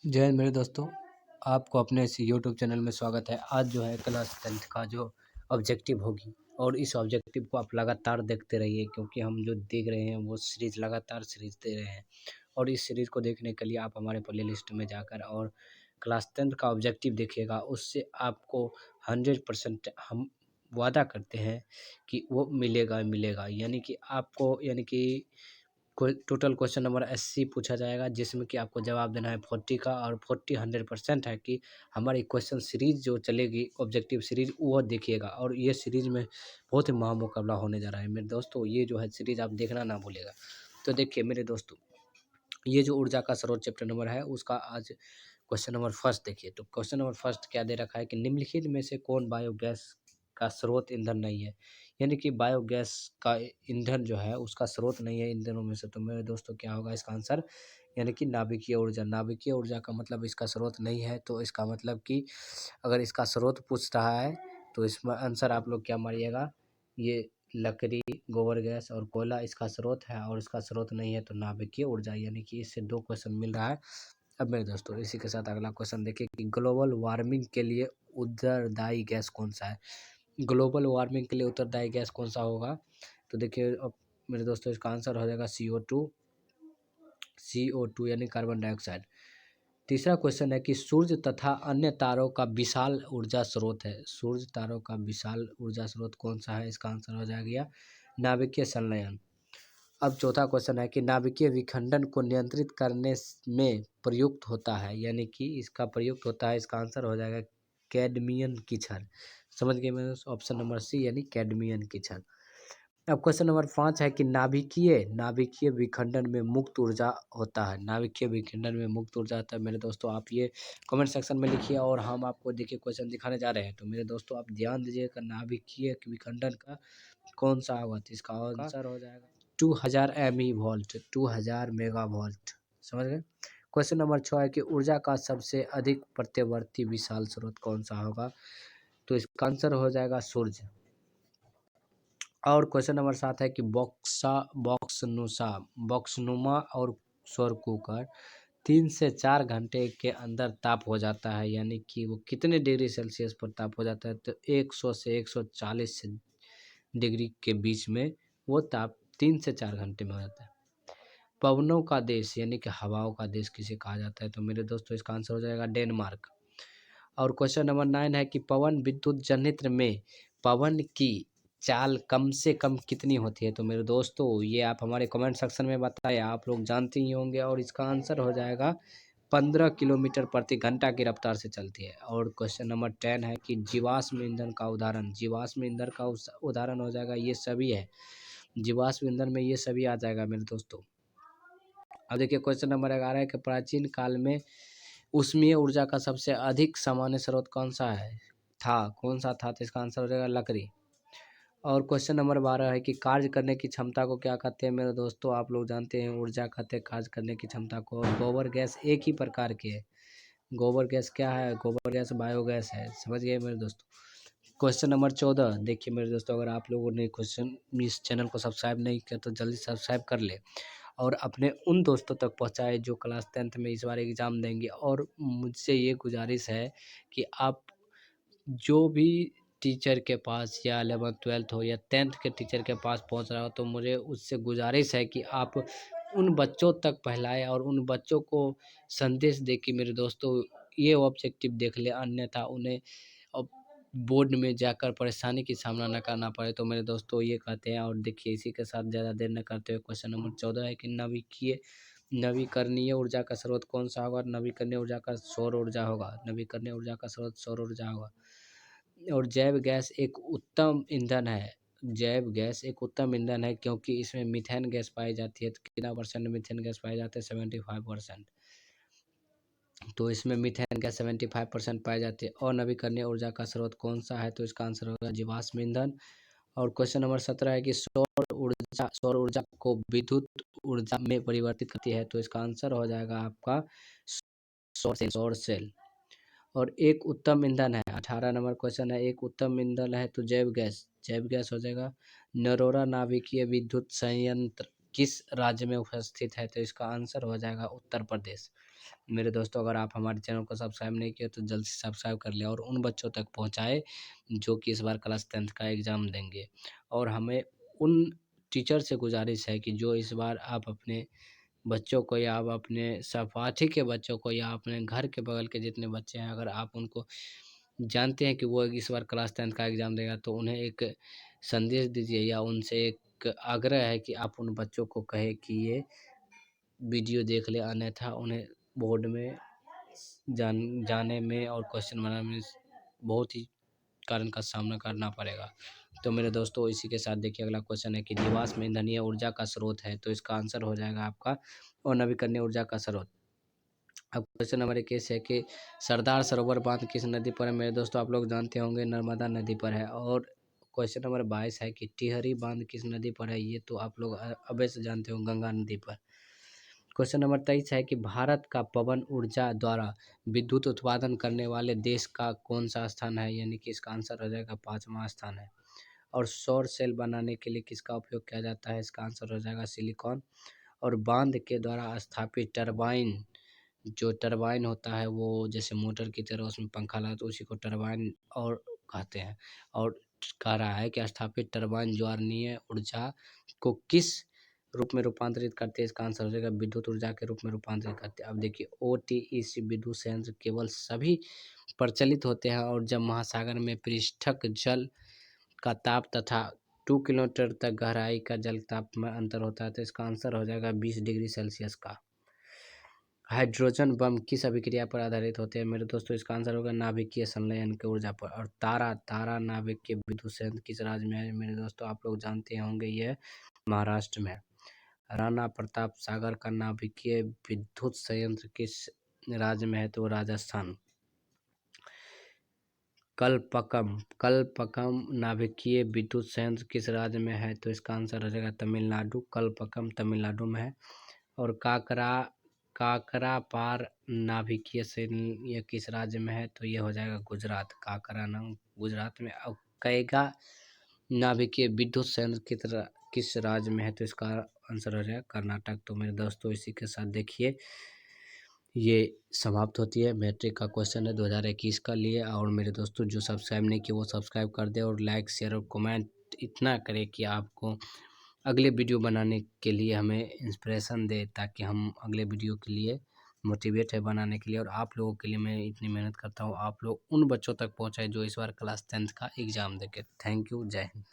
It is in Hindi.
जय हिंद मेरे दोस्तों, आपको अपने इस यूट्यूब चैनल में स्वागत है। आज जो है क्लास 10th का जो ऑब्जेक्टिव होगी और इस ऑब्जेक्टिव को आप लगातार देखते रहिए, क्योंकि हम जो देख रहे हैं वो सीरीज़ लगातार सीरीज़ दे रहे हैं। और इस सीरीज़ को देखने के लिए आप हमारे प्ले लिस्ट में जाकर और क्लास 10th का ऑब्जेक्टिव देखिएगा। उससे आपको 100% हम वादा करते हैं कि वो मिलेगा ही मिलेगा। यानी कि कोई टोटल क्वेश्चन नंबर 80 पूछा जाएगा, जिसमें कि आपको जवाब देना है 40 का, और 40 100% है कि हमारी क्वेश्चन सीरीज जो चलेगी ऑब्जेक्टिव सीरीज वो देखिएगा। और ये सीरीज में बहुत ही महामुकाबला होने जा रहा है मेरे दोस्तों। ये जो है सीरीज आप देखना ना भूलिएगा। तो देखिए मेरे दोस्तों, ये जो ऊर्जा का स्रोत चैप्टर नंबर है उसका आज क्वेश्चन नंबर फर्स्ट देखिए। तो क्वेश्चन नंबर फर्स्ट क्या दे रखा है कि निम्नलिखित में से कौन बायोगैस का स्रोत ईंधन नहीं है। यानी कि बायोगैस का ईंधन जो है उसका स्रोत नहीं है ईंधनों में से। तो मेरे दोस्तों क्या होगा इसका आंसर, यानी कि नाभिकीय ऊर्जा। नाभिकीय ऊर्जा का मतलब इसका स्रोत नहीं है। तो इसका मतलब कि अगर इसका स्रोत पूछ रहा है तो इसमें आंसर आप लोग क्या मारिएगा, ये लकड़ी, गोबर गैस और कोयला इसका स्रोत है, और इसका स्रोत नहीं है तो नाभिकीय ऊर्जा। यानी कि इससे 2 क्वेश्चन मिल रहा है। अब मेरे दोस्तों इसी के साथ अगला क्वेश्चन देखिए कि ग्लोबल वार्मिंग के लिए उत्तरदायी गैस कौन सा है। ग्लोबल वार्मिंग के लिए उत्तरदायी गैस कौन सा होगा। तो देखिए अब मेरे दोस्तों इसका आंसर हो जाएगा CO2 यानी कार्बन डाइऑक्साइड। तीसरा क्वेश्चन है कि सूर्य तथा अन्य तारों का विशाल ऊर्जा स्रोत है। सूर्य तारों का विशाल ऊर्जा स्रोत कौन सा है, इसका आंसर हो जाएगा नाभिकीय संलयन। अब चौथा क्वेश्चन है कि नाभिकीय विखंडन को नियंत्रित करने में प्रयुक्त होता है। यानी कि इसका प्रयुक्त होता है, इसका आंसर हो जाएगा कैडमियन की छड़। समझ गए मेरे दोस्त, ऑप्शन नंबर सी यानी कैडमियन की छड़। अब क्वेश्चन नंबर 5 है कि नाभिकीय विखंडन में मुक्त ऊर्जा होता है। नाभिकीय विखंडन में मुक्त ऊर्जा होता है। मेरे दोस्तों आप ये कमेंट सेक्शन में लिखिए और हम आपको देखिए क्वेश्चन दिखाने जा रहे हैं। तो मेरे दोस्तों आप ध्यान दीजिएगा, नाभिकीय विखंडन का कौन सा होगा। तो इसका आंसर हो जाएगा 2000 ME वोल्ट, 2000 मेगा वोल्ट। समझ गए। क्वेश्चन नंबर 6 है कि ऊर्जा का सबसे अधिक प्रत्यावर्ती विशाल स्रोत कौन सा होगा। तो इसका आंसर हो जाएगा सूर्य। और क्वेश्चन नंबर 7 है कि बॉक्सनुमा और सौर कुकर 3 से 4 घंटे के अंदर ताप हो जाता है। यानी कि वो कितने डिग्री सेल्सियस पर ताप हो जाता है। तो 100 से 140 डिग्री के बीच में वो ताप 3 से 4 घंटे में हो जाता है। पवनों का देश यानी कि हवाओं का देश किसे कहा जाता है। तो मेरे दोस्तों इसका आंसर हो जाएगा डेनमार्क। और क्वेश्चन नंबर 9 है कि पवन विद्युत जनरेटर में पवन की चाल कम से कम कितनी होती है। तो मेरे दोस्तों ये आप हमारे कमेंट सेक्शन में बताएं, आप लोग जानते ही होंगे। और इसका आंसर हो जाएगा 15 किलोमीटर प्रति घंटा की रफ्तार से चलती है। और क्वेश्चन नंबर 10 है कि जीवाश्म ईंधन का उदाहरण। जीवाश्म ईंधन का उदाहरण हो जाएगा ये सभी है। जीवाश्म ईंधन में ये सभी आ जाएगा मेरे दोस्तों। अब देखिए क्वेश्चन नंबर 11 है कि प्राचीन काल में ऊष्मीय ऊर्जा का सबसे अधिक सामान्य स्रोत कौन सा कौन सा था। तो इसका आंसर हो जाएगा लकड़ी। और क्वेश्चन नंबर 12 है कि कार्य करने की क्षमता को क्या कहते हैं। मेरे दोस्तों आप लोग जानते हैं ऊर्जा कहते हैं कार्य करने की क्षमता को। गोबर गैस एक ही प्रकार की है। गोबर गैस क्या है, गोबर गैस बायोगैस है। समझ गए मेरे दोस्तों। क्वेश्चन नंबर 14 देखिए मेरे दोस्तों, अगर आप लोगों ने क्वेश्चन इस चैनल को सब्सक्राइब नहीं किया तो जल्दी सब्सक्राइब कर ले और अपने उन दोस्तों तक पहुंचाए जो क्लास 10th में इस बार एग्ज़ाम देंगे। और मुझसे ये गुजारिश है कि आप जो भी टीचर के पास या 11th 12th हो या 10th के टीचर के पास पहुंच रहा हो, तो मुझे उससे गुजारिश है कि आप उन बच्चों तक फैलाएं और उन बच्चों को संदेश दे कि मेरे दोस्तों ये ऑब्जेक्टिव देख ले, अन्यथा उन्हें अब बोर्ड में जाकर परेशानी की सामना न करना पड़े। तो मेरे दोस्तों ये कहते हैं। और देखिए इसी के साथ ज़्यादा देर न करते हुए क्वेश्चन नंबर 14 है कि नवीकरणीय ऊर्जा का स्रोत कौन सा होगा। नवीकरणीय ऊर्जा का सौर ऊर्जा होगा। नवीकरणीय ऊर्जा का स्रोत सौर ऊर्जा होगा। और जैव गैस एक उत्तम ईंधन है। जैव गैस एक उत्तम ईंधन है क्योंकि इसमें मीथेन गैस पाई जाती है। तो कितना परसेंट मीथेन गैस पाए जाते हैं, 75%। तो इसमें मीथेन गैस 75% पाई जाती है। और नवीकरणीय ऊर्जा का स्रोत कौन सा है। तो इसका आंसर होगा जीवाश्म ईंधन। और क्वेश्चन नंबर 17 है कि सौर ऊर्जा को विद्युत ऊर्जा में परिवर्तित करती है। तो इसका आंसर हो जाएगा आपका सौर सेल। और एक उत्तम ईंधन है, 18 नंबर क्वेश्चन है, एक उत्तम ईंधन है तो जैव गैस हो जाएगा। नरोरा नाभिकीय विद्युत संयंत्र किस राज्य में उपस्थित है? तो इसका आंसर हो जाएगा उत्तर प्रदेश। मेरे दोस्तों, अगर आप हमारे चैनल को सब्सक्राइब नहीं किए तो जल्द से सब्सक्राइब कर लें और उन बच्चों तक पहुँचाएँ जो कि इस बार क्लास 10th का एग्ज़ाम देंगे। और हमें उन टीचर से गुज़ारिश है कि जो इस बार आप अपने बच्चों को या आप अपने सहपाठी के बच्चों को या अपने घर के बगल के जितने बच्चे हैं, अगर आप उनको जानते हैं कि वो इस बार क्लास 10th का एग्ज़ाम देगा, तो उन्हें एक संदेश दीजिए या उनसे एक आग्रह है कि आप उन बच्चों को कहें कि ये वीडियो देख ले, अन्यथा उन्हें बोर्ड में जाने में और क्वेश्चन बनाने में बहुत ही कारण का सामना करना पड़ेगा। तो मेरे दोस्तों, इसी के साथ देखिए अगला क्वेश्चन है कि जीवाश्म ईंधन ये ऊर्जा का स्रोत है, तो इसका आंसर हो जाएगा आपका और नवीकरणीय ऊर्जा का स्रोत। अब क्वेश्चन नंबर 21 है कि सरदार सरोवर बांध किस नदी पर है? मेरे दोस्तों, आप लोग जानते होंगे नर्मदा नदी पर है। और क्वेश्चन नंबर 22 है कि टिहरी बांध किस नदी पर है? ये तो आप लोग अवश्य जानते हो, गंगा नदी पर। क्वेश्चन नंबर 23 है कि भारत का पवन ऊर्जा द्वारा विद्युत उत्पादन करने वाले देश का कौन सा स्थान है? यानी कि इसका आंसर हो जाएगा 5वां स्थान है। और सौर सेल बनाने के लिए किसका उपयोग किया जाता है? इसका आंसर हो जाएगा सिलिकॉन। और बांध के द्वारा स्थापित टरबाइन, जो टरबाइन होता है वो जैसे मोटर की तरह उसमें पंखा लगा तो उसी को टरबाइन और कहते हैं। और कह रहा है कि स्थापित टरबाइन ज्वारणीय ऊर्जा को किस रूप में रूपांतरित करते हैं? इसका आंसर हो जाएगा विद्युत ऊर्जा के रूप में रूपांतरित करते हैं। अब देखिए, ओटीईसी विद्युत संयंत्र केवल सभी प्रचलित होते हैं और जब महासागर में पृष्ठक जल का ताप तथा 2 किलोमीटर तक गहराई का जल ताप में अंतर होता है, तो इसका आंसर हो जाएगा 20 डिग्री सेल्सियस का। हाइड्रोजन बम किस अभिक्रिया पर आधारित होते हैं? मेरे दोस्तों, इसका आंसर होगा नाभिकीय संलयन की ऊर्जा पर। और तारा नाभिकीय विद्युत संयंत्र किस राज्य में है? मेरे दोस्तों, आप लोग जानते होंगे ये महाराष्ट्र में है। राणा प्रताप सागर का नाभिकीय विद्युत संयंत्र किस राज्य में है? तो राजस्थान। कलपक्कम नाभिकीय विद्युत संयंत्र किस राज्य में है? तो इसका आंसर हो जाएगा तमिलनाडु। कलपक्कम तमिलनाडु में है। और काकरापार नाभिकीय संयंत्र ये किस राज्य में है? तो ये हो जाएगा गुजरात। काकरा नाम गुजरात में। और कैगा नाभिकीय विद्युत संयंत्र किस राज्य में है? तो इसका आंसर हो जाएगा कर्नाटक। तो मेरे दोस्तों, इसी के साथ देखिए ये समाप्त होती है मैट्रिक का क्वेश्चन है 2021 का लिए। और मेरे दोस्तों, जो सब्सक्राइब नहीं किए वो सब्सक्राइब कर दे और लाइक शेयर और कमेंट इतना करें कि आपको अगले वीडियो बनाने के लिए हमें इंस्पिरेशन दे, ताकि हम अगले वीडियो के लिए मोटिवेट है बनाने के लिए। और आप लोगों के लिए मैं इतनी मेहनत करता हूँ, आप लोग उन बच्चों तक पहुँचाए जो इस बार क्लास 10th का एग्ज़ाम देंगे। Thank you. जय हिंद।